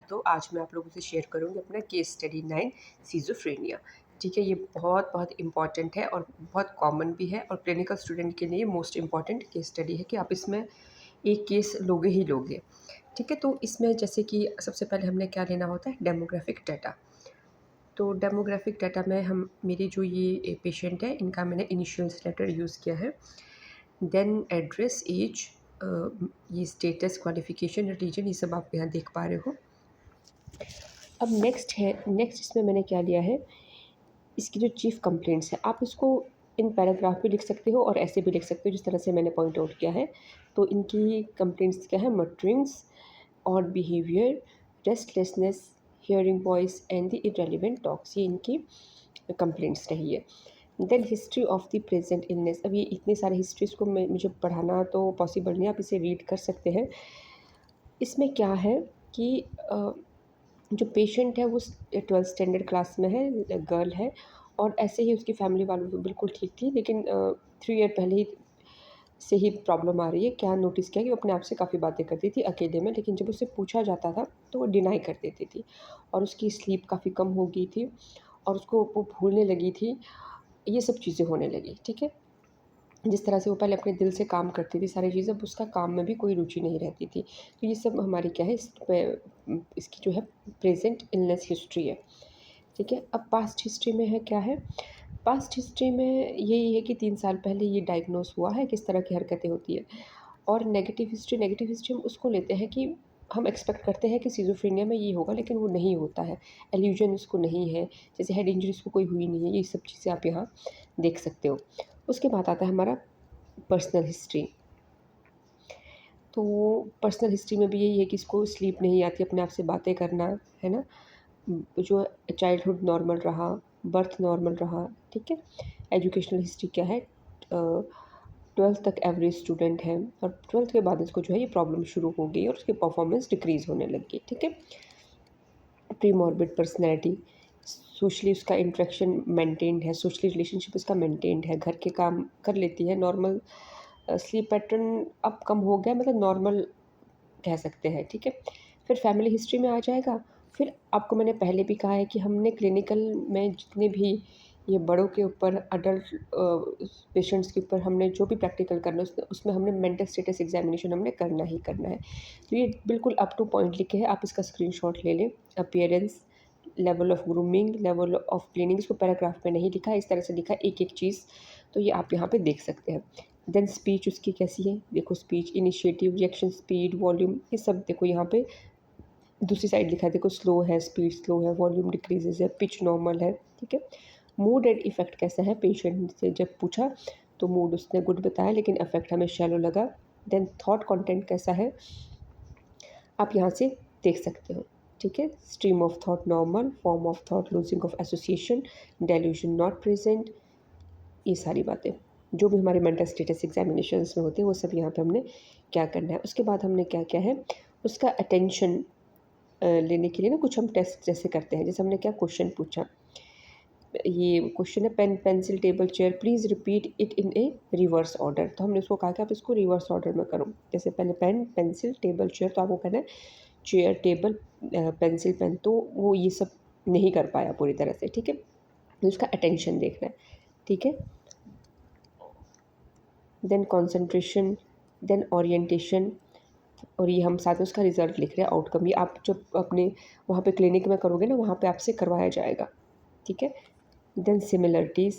तो आज मैं आप लोगों से शेयर करूँगी अपना केस स्टडी 9 सिज़ोफ्रेनिया। ठीक है, ये बहुत बहुत इम्पॉर्टेंट है और बहुत कॉमन भी है और क्लिनिकल स्टूडेंट के लिए मोस्ट इम्पॉर्टेंट केस स्टडी है कि आप इसमें एक केस लोगे ही लोगे। ठीक है, तो इसमें जैसे कि सबसे पहले हमने क्या लेना होता है, डेमोग्राफिक डाटा। तो डेमोग्राफिक डाटा में हम मेरी जो ये पेशेंट है इनका मैंने इनिशियल्स लेटर यूज़ किया है। देन एड्रेस, एज, ये स्टेटस, क्वालिफ़िकेशन, रिलीजन, ये सब आप यहाँ देख पा रहे हो। अब नेक्स्ट इसमें मैंने क्या लिया है, इसकी जो चीफ़ कंप्लेंट्स हैं आप इसको इन पैराग्राफ भी लिख सकते हो और ऐसे भी लिख सकते हो जिस तरह से मैंने पॉइंट आउट किया है। तो इनकी कंप्लेंट्स क्या है, mutterings, odd behaviour, restlessness, hearing voice and the irrelevant talks, ये इनकी कंप्लेंट्स रही है। Then history of the present illness, अब ये इतने सारे हिस्ट्रीज़ को मुझे पढ़ाना तो पॉसिबल नहीं है, आप इसे रीड कर सकते हैं। इसमें क्या है कि जो पेशेंट है वो 12th स्टैंडर्ड क्लास में है, गर्ल है और ऐसे ही उसकी फैमिली वालों को बिल्कुल ठीक थी, लेकिन 3 ईयर पहले ही से ही प्रॉब्लम आ रही है। क्या नोटिस किया कि वो अपने आप से काफ़ी बातें करती थी अकेले में, लेकिन जब उससे पूछा जाता था तो वो डिनाई कर देती थी और उसकी स्लीप काफ़ी कम हो गई थी और उसको वो भूलने लगी थी, ये सब चीज़ें होने लगी। ठीक है, जिस तरह से वो पहले अपने दिल से काम करती थी सारी चीज़ें, अब उसका काम में भी कोई रुचि नहीं रहती थी। तो ये सब हमारी क्या है, इसकी जो है प्रेजेंट इलनेस हिस्ट्री है। ठीक है, अब पास्ट हिस्ट्री में है क्या है, पास्ट हिस्ट्री में यही है कि 3 साल पहले ये डायग्नोस हुआ है, किस तरह की हरकतें होती है। और नेगेटिव हिस्ट्री हम उसको लेते हैं कि हम एक्सपेक्ट करते हैं कि सिज़ोफ्रेनिया में ये होगा, लेकिन वो नहीं होता है। इल्यूजन इसको नहीं है, जैसे हेड इंजरी इसको कोई हुई नहीं है, ये सब चीज़ें आप यहाँ देख सकते हो। उसके बाद आता है हमारा पर्सनल हिस्ट्री। तो पर्सनल हिस्ट्री में भी यही है कि इसको स्लीप नहीं आती, अपने आप से बातें करना, है ना? जो चाइल्डहुड नॉर्मल रहा, बर्थ नॉर्मल रहा, ठीक है? एजुकेशनल हिस्ट्री क्या है, 12th तक एवरेज स्टूडेंट है और 12th के बाद इसको जो है ये प्रॉब्लम शुरू हो गई और उसकी परफॉर्मेंस डिक्रीज़ होने लग गई, ठीक है? प्री मॉर्बिड पर्सनैलिटी, सोशली उसका इंटरेक्शन मेंटेन्ड है, सोशली रिलेशनशिप उसका मेंटेन्ड है, घर के काम कर लेती है, नॉर्मल स्लीप पैटर्न अब कम हो गया, मतलब नॉर्मल कह सकते हैं, ठीक है? फिर फैमिली हिस्ट्री में आ जाएगा, फिर आपको मैंने पहले भी कहा है कि हमने क्लिनिकल में जितने भी ये बड़ों के ऊपर, अडल्ट पेशेंट्स के ऊपर हमने जो भी प्रैक्टिकल करना है उसमें हमने मेंटल स्टेटस एग्जामिनेशन हमने करना ही करना है। तो ये बिल्कुल अप टू पॉइंट लिखे हैं, आप इसका स्क्रीनशॉट ले लें। Appearance, level of grooming, level of cleaning, इसको पैराग्राफ में नहीं लिखा है, इस तरह से लिखा है एक-एक चीज़, तो ये आप यहाँ पे देख सकते हैं। देन स्पीच उसकी कैसी है, देखो speech, initiative, reaction speed, volume, ये सब देखो यहाँ पे दूसरी साइड लिखा है, देखो स्लो है, स्पीड स्लो है, वॉल्यूम डिक्रीजेज़ है, पिच नॉर्मल है, ठीक है। मूड एंड इफ़ेक्ट कैसा है, पेशेंट से जब पूछा तो मूड उसने गुड बताया, लेकिन इफ़ेक्ट हमें शैलो लगा। देन थॉट कंटेंट कैसा है, आप यहाँ से देख सकते हो, ठीक है। Stream of thought normal, form of thought losing of association, delusion not present, ये सारी बातें जो भी हमारे मेंटल स्टेटस एग्जामिनेशंस में होते हैं वो सब यहाँ पे हमने क्या करना है। उसके बाद हमने क्या क्या है, उसका अटेंशन लेने के लिए ना कुछ हम टेस्ट जैसे करते हैं, जैसे हमने क्या क्वेश्चन पूछा, ये क्वेश्चन है pen pencil table chair please repeat it in a reverse order. तो हमने उसको कहा कि आप इसको रिवर्स ऑर्डर में करो, जैसे पहले पेन पेंसिल टेबल चेयर, तो आपको कहना है चेयर टेबल पेंसिल पेन, तो वो ये सब नहीं कर पाया पूरी तरह से, ठीक है। तो उसका अटेंशन देखना है, ठीक है। देन कंसंट्रेशन, देन ओरिएंटेशन, और ये हम साथ में उसका रिज़ल्ट लिख रहे हैं, आउटकम, ये आप जब अपने वहाँ पे क्लिनिक में करोगे ना, वहाँ पे आपसे करवाया जाएगा, ठीक है। देन सिमिलरिटीज़,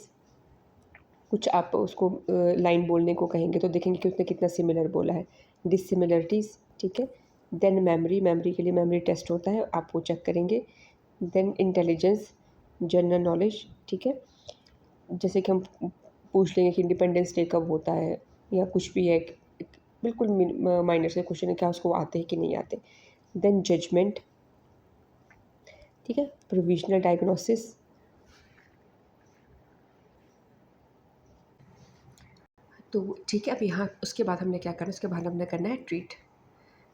कुछ आप उसको लाइन बोलने को कहेंगे तो देखेंगे कि उसने कितना सिमिलर बोला है। डिसिमिलरिटीज़, ठीक है। देन मेमोरी, मेमोरी के लिए मेमोरी टेस्ट होता है, आप वो चेक करेंगे। देन इंटेलिजेंस, जनरल नॉलेज, ठीक है। जैसे कि हम पूछ लेंगे कि इंडिपेंडेंस डे कब होता है या कुछ भी है, बिल्कुल माइनर से क्वेश्चन है, क्या उसको आते हैं कि नहीं आते। देन जजमेंट, ठीक है। प्रोविजनल डायग्नोसिस, तो ठीक है। अब यहाँ उसके बाद हमने क्या करना है, उसके बाद हमने करना है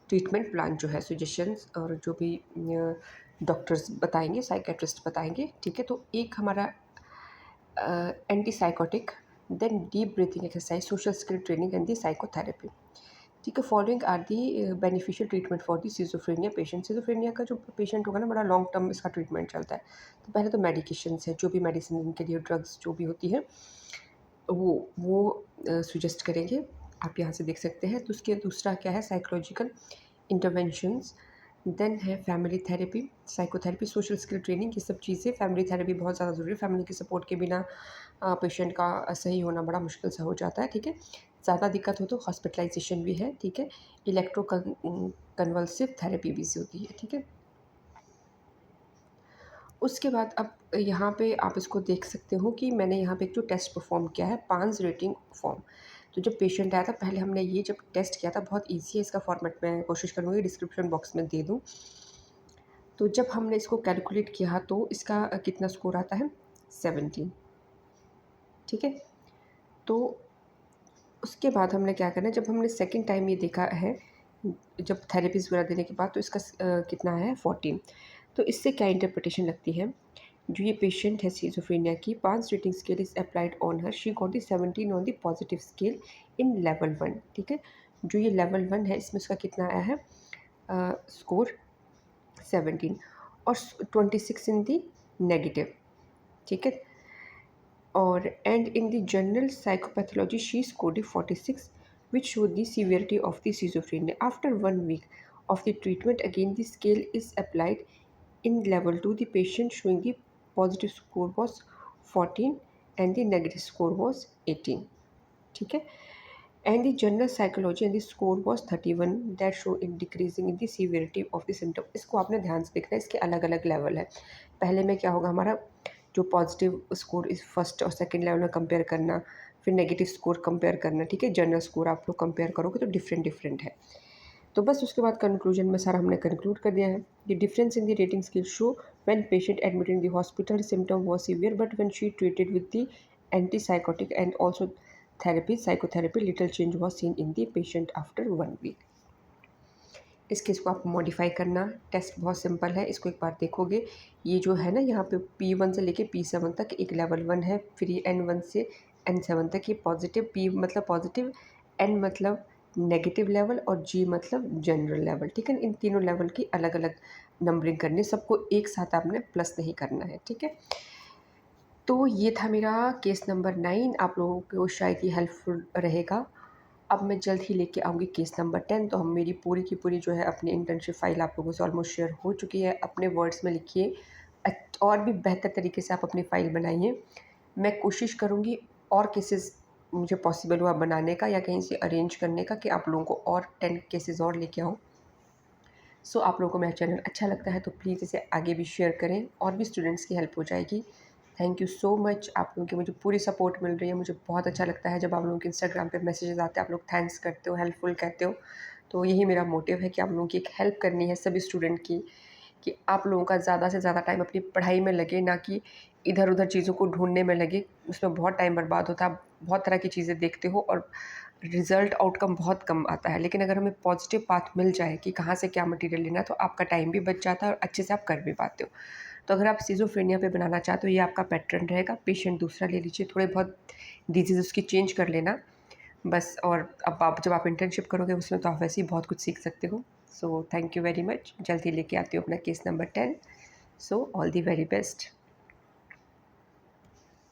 ट्रीटमेंट प्लान जो है, सजेशंस और जो भी डॉक्टर्स बताएंगे, साइकेट्रिस्ट बताएंगे, ठीक है। तो एक हमारा antipsychotic, then deep breathing exercise, social skill training and the psychotherapy. ठीक है। Following are the beneficial treatment for the schizophrenia patient. Schizophrenia का जो पेशेंट होगा ना, बड़ा लॉन्ग टर्म इसका ट्रीटमेंट चलता है। तो पहले तो मेडिकेशंस है, जो भी मेडिसिन इनके लिए, ड्रग्स जो भी होती है वो सजेस्ट करेंगे, आप यहाँ से देख सकते हैं। तो उसके दूसरा क्या है, साइकोलॉजिकल इंटरवेंशंस। देन है family therapy, psychotherapy, social skill training, ये सब चीज़ें। फैमिली थेरेपी बहुत ज़्यादा ज़रूरी है, फैमिली के सपोर्ट के बिना पेशेंट का सही होना बड़ा मुश्किल सा हो जाता है। ठीक है। ज़्यादा दिक्कत हो तो हॉस्पिटलाइजेशन भी है। ठीक है। इलेक्ट्रो कन्वल्सिव थेरेपी भी होती है। ठीक है। उसके बाद अब यहाँ पे आप इसको देख सकते हो कि मैंने यहाँ पे एक जो टेस्ट परफॉर्म किया है, पांस रेटिंग फॉर्म। तो जब पेशेंट आया था, पहले हमने ये जब टेस्ट किया था, बहुत ईजी है इसका फॉर्मेट, मैं कोशिश करूँगी डिस्क्रिप्शन बॉक्स में दे दूँ। तो जब हमने इसको कैलकुलेट किया तो इसका कितना स्कोर आता है, 17। ठीक है। तो उसके बाद हमने क्या करना है, जब हमने सेकंड टाइम ये देखा है, जब थेरेपीज़ वगैरह देने के बाद, तो इसका कितना है, 14। तो इससे क्या इंटरप्रिटेशन लगती है, जो ये पेशेंट है सिज़ोफ्रेनिया की, 5 rating scale is applied on her, she got the 17 on the positive scale in level 1। ठीक है। जो ये लेवल 1 है, इसमें उसका कितना आया है, स्कोर 17, और 26 इन दी नेगेटिव। ठीक है। और and in the general psychopathology she scored 46, which showed the severity of the schizophrenia. After 1 week of the treatment, again the scale is applied in level 2. The patient showing the positive score was 14 and the negative score was 18. ठीक है। And the general psychology and the score was 31, that show in decreasing in the severity of the symptom. इसको आपने ध्यान से देखना है, इसके अलग अलग लेवल है। पहले में क्या होगा, हमारा जो पॉजिटिव स्कोर इस फर्स्ट और सेकंड लेवल में कंपेयर करना, फिर नेगेटिव स्कोर कंपेयर करना। ठीक है। जनरल स्कोर आप लोग कंपेयर करोगे तो डिफरेंट डिफरेंट है। तो बस उसके बाद कंक्लूजन में सारा हमने कंक्लूड कर दिया है। The difference in the rating scale show when patient admit in the hospital symptom was severe, but when she treated with the antipsychotic and also therapy, psychotherapy, little change was seen in the patient after 1 week. इस case को आप modify करना, test बहुत simple है, इसको एक बार देखोगे। ये जो है ना, यहाँ पे P1 से लेके P7 तक एक लेवल 1 है, फिर ये N1 से N7 तक ये पॉजिटिव, P मतलब पॉजिटिव, N मतलब नेगेटिव लेवल, और G मतलब जनरल लेवल। ठीक है। इन तीनों लेवल की अलग अलग नंबरिंग करनी, सबको एक साथ आपने प्लस नहीं करना है। ठीक है। तो ये था मेरा केस नंबर 9, आप लोगों को शायद ये हेल्पफुल रहेगा। अब मैं जल्द ही लेके आऊँगी केस नंबर 10। तो हम मेरी पूरी की पूरी जो है अपनी इंटर्नशिप फ़ाइल आप लोगों से ऑलमोस्ट शेयर हो चुकी है। अपने वर्ड्स में लिखिए, और भी बेहतर तरीके से आप अपनी फ़ाइल बनाइए। मैं कोशिश करूँगी और केसेस मुझे पॉसिबल हुआ बनाने का, या कहीं से अरेंज करने का, कि आप लोगों को और 10 केसेस और लेके आऊँ। सो आप लोगों को मेरा चैनल अच्छा लगता है तो प्लीज़ इसे आगे भी शेयर करें, और भी स्टूडेंट्स की हेल्प हो जाएगी। थैंक यू सो मच, आप लोगों की मुझे पूरी सपोर्ट मिल रही है। मुझे बहुत अच्छा लगता है जब आप लोगों के इंस्टाग्राम पे मैसेजेस आते हैं, आप लोग थैंक्स करते हो, हेल्पफुल कहते हो। तो यही मेरा मोटिव है कि आप लोगों की एक हेल्प करनी है सभी स्टूडेंट की, कि आप लोगों का ज़्यादा से ज़्यादा टाइम अपनी पढ़ाई में लगे, ना कि इधर उधर चीज़ों को ढूंढने में लगे। उसमें बहुत टाइम बर्बाद होता है, आप बहुत तरह की चीज़ें देखते हो और रिज़ल्ट आउटकम बहुत कम आता है। लेकिन अगर हमें पॉजिटिव पाथ मिल जाए कि कहाँ से क्या मटेरियल लेना है, तो आपका टाइम भी बच जाता है और अच्छे से आप कर भी पाते हो। तो अगर आप सिज़ोफ्रेनिया पे बनाना चाहते हो, ये आपका पैटर्न रहेगा। पेशेंट दूसरा ले लीजिए, थोड़े बहुत डिजीज़ उसकी चेंज कर लेना बस। और अब आप जब आप इंटर्नशिप करोगे उसमें, तो आप वैसे ही बहुत कुछ सीख सकते हो। So thank you very much, जल्दी लेके आती हूँ अपना case number 10। So all the very best.